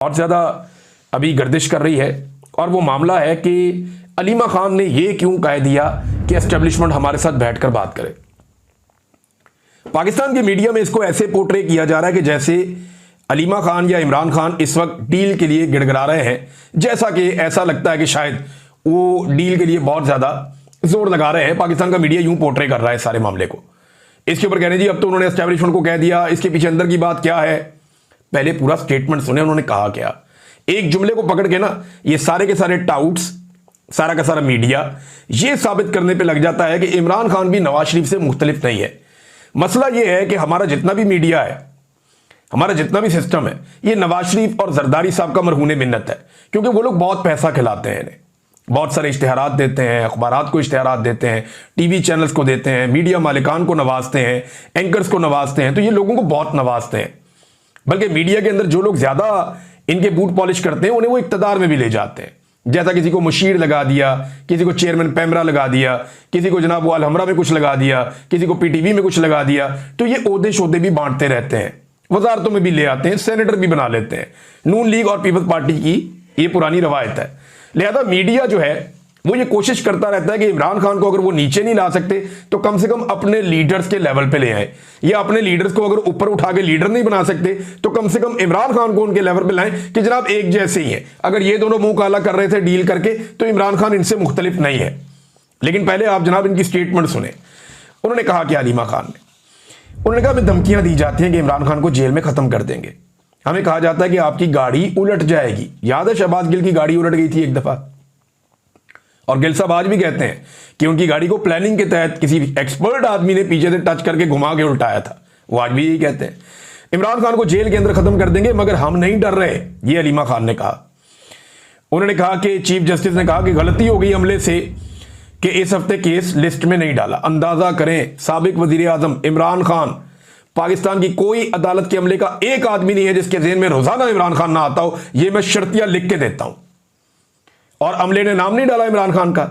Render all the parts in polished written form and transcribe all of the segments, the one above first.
बहुत ज़्यादा अभी गर्दिश कर रही है और वो मामला है कि अलीमा खान ने ये क्यों कह दिया कि एस्टेब्लिशमेंट हमारे साथ बैठकर बात करे। पाकिस्तान के मीडिया में इसको ऐसे पोर्ट्रे किया जा रहा है कि जैसे अलीमा खान या इमरान खान इस वक्त डील के लिए गिड़गिड़ा रहे हैं, जैसा कि ऐसा लगता है कि शायद वो डील के लिए बहुत ज़्यादा जोर लगा रहे हैं। पाकिस्तान का मीडिया यूं पोर्ट्रे कर रहा है सारे मामले को। इसके ऊपर कह रहे हैं जी अब तो उन्होंने एस्टेब्लिशमेंट को कह दिया, इसके पीछे अंदर की बात क्या है। पहले पूरा स्टेटमेंट सुने उन्होंने कहा क्या। एक जुमले को पकड़ के ना ये सारे के सारे टाउट्स, सारा का सारा मीडिया ये साबित करने पे लग जाता है कि इमरान खान भी नवाज शरीफ से मुख्तलिफ नहीं है। मसला ये है कि हमारा जितना भी मीडिया है, हमारा जितना भी सिस्टम है, ये नवाज शरीफ और जरदारी साहब का मरहून मिन्नत है, क्योंकि वो लोग बहुत पैसा खिलाते हैं इन्हें, बहुत सारे इश्तिहारात देते हैं, अखबारात को इश्तिहारात देते हैं, टीवी चैनल्स को देते हैं, मीडिया मालिकान को नवाजते हैं, एंकर्स को नवाजते हैं, तो ये लोगों को बहुत नवाजते हैं। बल्कि मीडिया के अंदर जो लोग ज्यादा इनके बूट पॉलिश करते हैं उन्हें वो इक्तदार में भी ले जाते हैं। जैसा किसी को मुशीर लगा दिया, किसी को चेयरमैन पैमरा लगा दिया, किसी को जनाब वो अलहमरा में कुछ लगा दिया, किसी को पीटीवी में कुछ लगा दिया, तो ये ओहदे शोदे भी बांटते रहते हैं, वजारतों में भी ले आते हैं, सेनेटर भी बना लेते हैं। नून लीग और पीपल्स पार्टी की ये पुरानी रवायत है। लिहाजा मीडिया जो है वो ये कोशिश करता रहता है कि इमरान खान को अगर वो नीचे नहीं ला सकते तो कम से कम अपने लीडर्स के लेवल पे ले आए, या अपने लीडर्स को अगर ऊपर उठा के लीडर नहीं बना सकते तो कम से कम इमरान खान को उनके लेवल पे लाएं कि जनाब एक जैसे ही है। अगर ये दोनों मुंह काला कर रहे थे डील करके तो इमरान खान इनसे मुख्तलिफ नहीं है। लेकिन पहले आप जनाब इनकी स्टेटमेंट सुने। उन्होंने कहा कि अलीमा खान ने, उन्होंने कहा हमें धमकियां दी जाती हैं कि इमरान खान को जेल में खत्म कर देंगे। हमें कहा जाता है कि आपकी गाड़ी उलट जाएगी। याद है शहबाज गिल की गाड़ी उलट गई थी एक दफा, और गिल साहब आज भी कहते हैं कि उनकी गाड़ी को प्लानिंग के तहत किसी एक्सपर्ट आदमी ने पीछे से टच करके घुमा के उल्टाया था। वो आज भी यही कहते हैं। इमरान खान को जेल के अंदर खत्म कर देंगे, मगर हम नहीं डर रहे, ये अलीमा खान ने कहा। उन्होंने कहा कि चीफ जस्टिस ने कहा कि गलती हो गई हमले से कि इस हफ्ते केस लिस्ट में नहीं डाला। अंदाजा करें, साबिक वजीर आजम इमरान खान, पाकिस्तान की कोई अदालत के अमले का एक आदमी नहीं है जिसके ज़हन में रोजाना इमरान खान ना आता हो। यह मैं शर्तियां लिख के देता हूं। और अमले ने नाम नहीं डाला इमरान खान का,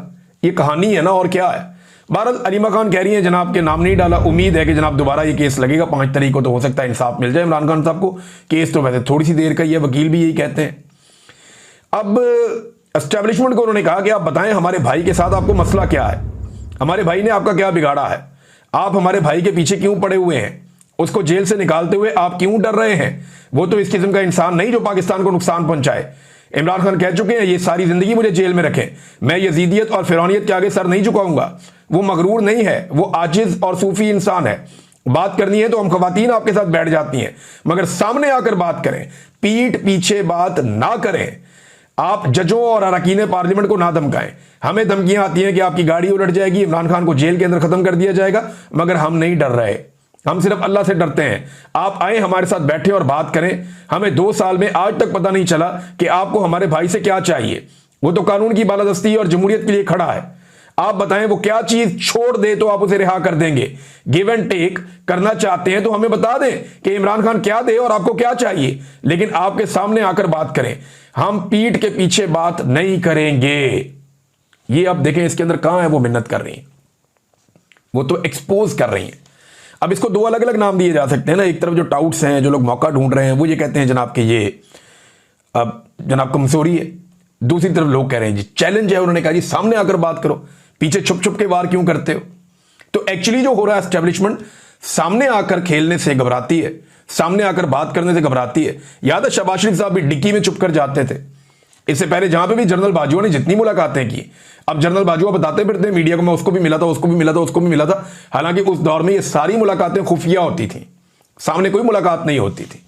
ये कहानी है ना, और क्या है। बहरहाल अलीमा खान कह रही है जनाब के नाम नहीं डाला। उम्मीद है कि जनाब दोबारा ये केस लगेगा 5 तारीख को, तो हो सकता है इंसाफ मिल जाए इमरान खान साहब को। केस तो वैसे थोड़ी सी देर का ही है, वकील भी यही कहते हैं। अब एस्टेब्लिशमेंट को उन्होंने कहा कि आप बताएं हमारे भाई के साथ आपको मसला क्या है, हमारे भाई ने आपका क्या बिगाड़ा है, आप हमारे भाई के पीछे क्यों पड़े हुए हैं, उसको जेल से निकालते हुए आप क्यों डर रहे हैं। वो तो इस किस्म का इंसान नहीं जो पाकिस्तान को नुकसान पहुंचाए। इमरान खान कह चुके हैं ये सारी जिंदगी मुझे जेल में रखें, मैं यजीदियत और फिरौनियत के आगे सर नहीं झुकाऊंगा। वो मगरूर नहीं है, वो आजिज और सूफी इंसान है। बात करनी है तो हम खवातीन आपके साथ बैठ जाती हैं, मगर सामने आकर बात करें, पीठ पीछे बात ना करें। आप जजों और अरकान पार्लियामेंट को ना धमकाएं। हमें धमकियां आती हैं कि आपकी गाड़ी उलट जाएगी, इमरान खान को जेल के अंदर खत्म कर दिया जाएगा, मगर हम नहीं डर रहे, हम सिर्फ अल्लाह से डरते हैं। आप आए हमारे साथ बैठे और बात करें। हमें 2 साल में आज तक पता नहीं चला कि आपको हमारे भाई से क्या चाहिए। वो तो कानून की बालादस्ती और जमहूरियत के लिए खड़ा है। आप बताएं वो क्या चीज छोड़ दे तो आप उसे रिहा कर देंगे। गिव एंड टेक करना चाहते हैं तो हमें बता दें कि इमरान खान क्या दे और आपको क्या चाहिए, लेकिन आपके सामने आकर बात करें। हम पीठ के पीछे बात नहीं करेंगे। ये आप देखें इसके अंदर कहां है वो मिन्नत कर रही है, वो तो एक्सपोज कर रही है। अब इसको 2 अलग अलग नाम दिए जा सकते हैं ना। एक तरफ जो टाउट्स हैं, जो लोग मौका ढूंढ रहे हैं, वो ये कहते हैं जनाब कि ये अब जनाब कमजोरी है। दूसरी तरफ लोग कह रहे हैं जी चैलेंज है। उन्होंने कहा जी सामने आकर बात करो, पीछे छुप छुप के वार क्यों करते हो। तो एक्चुअली जो हो रहा है, एस्टेब्लिशमेंट सामने आकर खेलने से घबराती है, सामने आकर बात करने से घबराती है। याद है शहबाज शरीफ साहब भी डिक्की में छुप कर जाते थे। इससे पहले जहां पे भी जनरल बाजवा ने जितनी मुलाकातें की, अब जनरल बाजवा बताते फिरते हैं मीडिया को, मैं उसको भी मिला था, उसको भी मिला था, उसको भी मिला था। हालांकि उस दौर में ये सारी मुलाकातें खुफिया होती थी, सामने कोई मुलाकात नहीं होती थी।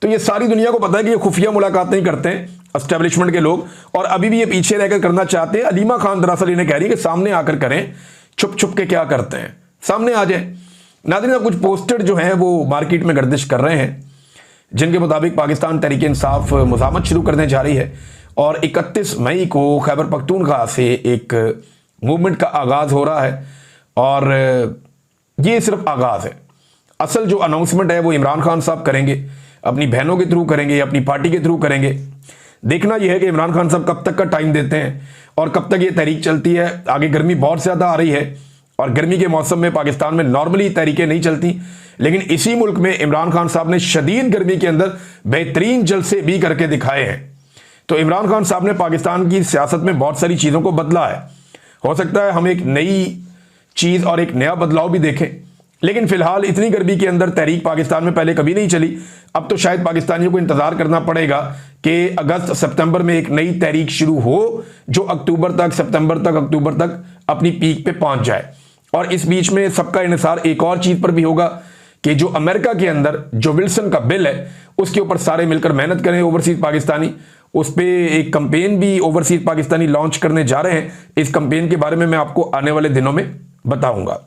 तो ये सारी दुनिया को पता है कि ये खुफिया मुलाकात नहीं करते हैं एस्टेब्लिशमेंट के लोग, और अभी भी ये पीछे रहकर करना चाहते हैं। अलीमा खान दरअसल इन्हें कह रही है कि सामने आकर करें, छुप छुप के क्या करते हैं, सामने आ जाए। नाज़रीन, कुछ पोस्टर जो हैं वो मार्केट में गर्दिश कर रहे हैं, जिनके मुताबिक पाकिस्तान तहरीक इंसाफ मुज़ाहमत शुरू करने जा रही है, और 31 मई को खैबर पख्तूनख्वा से एक मूवमेंट का आगाज़ हो रहा है। और ये सिर्फ आगाज़ है। असल जो अनाउंसमेंट है वो इमरान खान साहब करेंगे, अपनी बहनों के थ्रू करेंगे, अपनी पार्टी के थ्रू करेंगे। देखना यह है कि इमरान खान साहब कब तक का टाइम देते हैं और कब तक ये तहरीक चलती है। आगे गर्मी बहुत ज़्यादा आ रही है, और गर्मी के मौसम में पाकिस्तान में नॉर्मली तहरीकें नहीं चलती। लेकिन इसी मुल्क में इमरान खान साहब ने शदीद गर्मी के अंदर बेहतरीन जलसे भी करके दिखाए हैं। तो इमरान खान साहब ने पाकिस्तान की सियासत में बहुत सारी चीज़ों को बदला है। हो सकता है हम एक नई चीज़ और एक नया बदलाव भी देखें, लेकिन फिलहाल इतनी गर्मी के अंदर तहरीक पाकिस्तान में पहले कभी नहीं चली। अब तो शायद पाकिस्तानियों को इंतजार करना पड़ेगा कि अगस्त सितंबर में एक नई तहरीक शुरू हो जो अक्टूबर तक अपनी पीक पे पहुंच जाए। और इस बीच में सबका इंतजार एक और चीज पर भी होगा कि जो अमेरिका के अंदर जो विल्सन का बिल है उसके ऊपर सारे मिलकर मेहनत करें ओवरसीज पाकिस्तानी। उस पर एक कंपेन भी ओवरसीज पाकिस्तानी लॉन्च करने जा रहे हैं। इस कंपेन के बारे में मैं आपको आने वाले दिनों में बताऊंगा।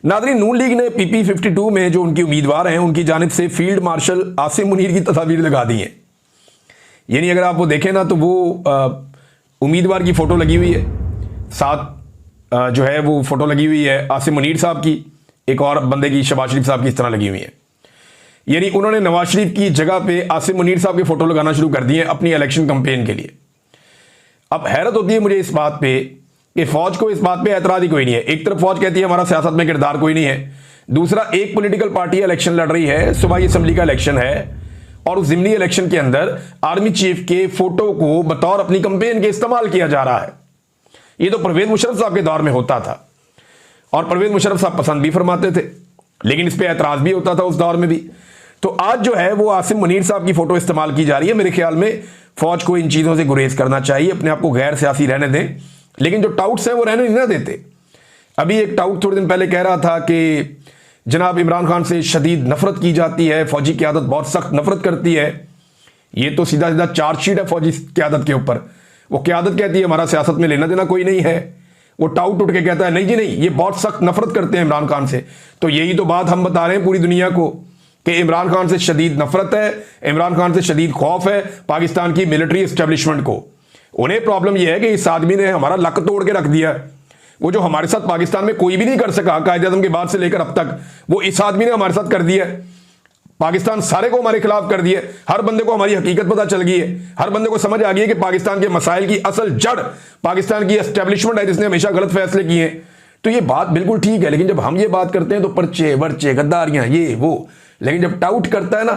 नाज़रीन, नून लीग ने पीपी 52 में जो उनकी उम्मीदवार हैं उनकी जानिब से फील्ड मार्शल आसिम मुनीर की तस्वीर लगा दी है। यानी अगर आप वो देखें ना तो वो उम्मीदवार की फोटो लगी हुई है, साथ जो है वो फोटो लगी हुई है आसिम मुनीर साहब की, एक और बंदे की शहबाज शरीफ साहब की इस तरह लगी हुई है। यानी उन्होंने नवाज शरीफ की जगह पे आसिम मुनीर साहब की फोटो लगाना शुरू कर दी है अपनी इलेक्शन कैंपेन के लिए। अब हैरत होती है मुझे इस बात पे कि फौज को इस बात पे एतराज ही कोई नहीं है। एक तरफ फौज कहती है हमारा सियासत में किरदार कोई नहीं है, दूसरा एक पॉलिटिकल पार्टी इलेक्शन लड़ रही है, सूबाई असेंबली का इलेक्शन है और उस जिमनी इलेक्शन के अंदर आर्मी चीफ के फोटो को बतौर अपनी कैंपेन के इस्तेमाल किया जा रहा है। ये तो परवेज मुशर्रफ साहब के दौर में होता था और परवेज मुशर्रफ साहब पसंद भी फरमाते थे, लेकिन इस पर एतराज भी होता था उस दौर में भी। तो आज जो है वो आसिम मुनीर साहब की फोटो इस्तेमाल की जा रही है। मेरे ख्याल में फौज को इन चीजों से गुरेज करना चाहिए, अपने आप को गैर सियासी रहने दें, लेकिन जो टाउट्स हैं वो रहने नहीं ना देते। अभी एक टाउट थोड़े दिन पहले कह रहा था कि जनाब इमरान खान से शदीद नफरत की जाती है, फौजी क़यादत बहुत सख्त नफरत करती है। ये तो सीधा सीधा चार्जशीट है फौजी क़यादत के ऊपर। वो क़यादत कहती है हमारा सियासत में लेना देना कोई नहीं है, वो टाउट उठ के कहता है नहीं जी नहीं, ये बहुत सख्त नफरत करते हैं इमरान खान से। तो यही तो बात हम बता रहे हैं पूरी दुनिया को कि इमरान खान से शदीद नफरत है, इमरान खान से शदीद खौफ है पाकिस्तान की मिलिट्री एस्टेब्लिशमेंट को। उन्हें प्रॉब्लम यह है कि इस आदमी ने हमारा लक तोड़ के रख दिया। वो जो हमारे साथ पाकिस्तान में कोई भी नहीं कर सका कायदे-ए-आज़म के बाद से लेकर अब तक, वो इस आदमी ने हमारे साथ कर दिया। पाकिस्तान सारे को हमारे खिलाफ कर दिया। हर बंदे को हमारी हकीकत पता चल गई है, हर बंदे को समझ आ गई है कि पाकिस्तान के मसाइल की असल जड़ पाकिस्तान की एस्टेब्लिशमेंट है जिसने हमेशा गलत फैसले किए हैं। तो ये बात बिल्कुल ठीक है, लेकिन जब हम ये बात करते हैं तो पर्चे वर्चे गद्दारियां ये वो, लेकिन जब टाउट करता है ना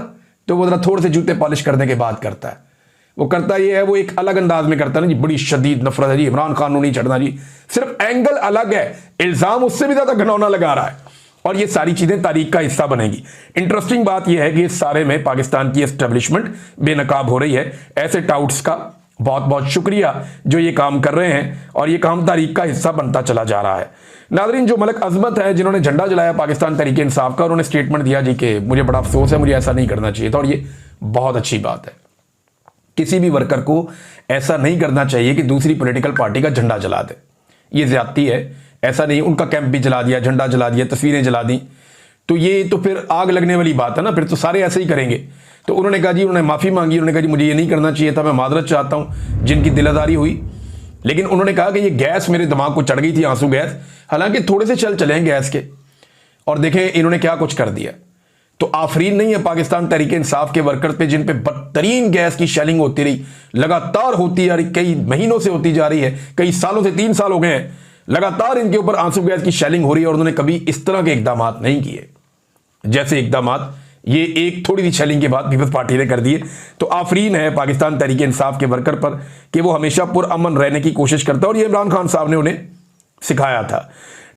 तो वो जरा थोड़े से जूते पॉलिश करने के बाद करता है। वो करता ये है, वो एक अलग अंदाज में करता है ना जी, बड़ी शदीद नफरत है जी, इमरान खान को नहीं चढ़ना जी। सिर्फ एंगल अलग है, इल्जाम उससे भी ज्यादा घिनौना लगा रहा है और ये सारी चीजें तारीख का हिस्सा बनेगी। इंटरेस्टिंग बात यह है कि इस सारे में पाकिस्तान की एस्टेब्लिशमेंट बेनकाब हो रही है। ऐसे टाउट्स का बहुत बहुत शुक्रिया जो ये काम कर रहे हैं और ये काम तारीख का हिस्सा बनता चला जा रहा है। नाज़रीन, जो मलक अजमत है जिन्होंने झंडा जलाया पाकिस्तान तहरीक इंसाफ का, उन्होंने स्टेटमेंट दिया जी कि मुझे बड़ा अफसोस है, मुझे ऐसा नहीं करना चाहिए था और ये बहुत अच्छी बात है। किसी भी वर्कर को ऐसा नहीं करना चाहिए कि दूसरी पॉलिटिकल पार्टी का झंडा जला दे, ये ज्यादती है। ऐसा नहीं, उनका कैंप भी जला दिया, झंडा जला दिया, तस्वीरें जला दी, तो ये तो फिर आग लगने वाली बात है ना, फिर तो सारे ऐसे ही करेंगे। तो उन्होंने कहा जी, उन्होंने माफ़ी मांगी, उन्होंने कहा जी मुझे ये नहीं करना चाहिए था, मैं मादरत चाहता हूँ जिनकी दिलादारी हुई। लेकिन उन्होंने कहा कि ये गैस मेरे दिमाग को चढ़ गई थी, आंसू गैस, हालांकि थोड़े से चले गैस के, और देखें इन्होंने क्या कुछ कर दिया। तो आफरीन नहीं है पाकिस्तान तहरीक इंसाफ के वर्कर्स पे जिन पे बदतरीन गैस की शेलिंग होती रही, लगातार होती आ रही, कई महीनों से होती जा रही है, कई सालों से, 3 साल हो गए हैं लगातार इनके ऊपर आंसू गैस की शेलिंग हो रही है और उन्होंने कभी इस तरह के इकदाम नहीं किए जैसे इकदाम ये एक थोड़ी सी शेलिंग के बाद पीपल्स पार्टी ने कर दिए। तो आफरीन है पाकिस्तान तहरीक इंसाफ के वर्कर पर कि वो हमेशा पुरअमन रहने की कोशिश करता है और ये इमरान खान साहब ने उन्हें सिखाया था।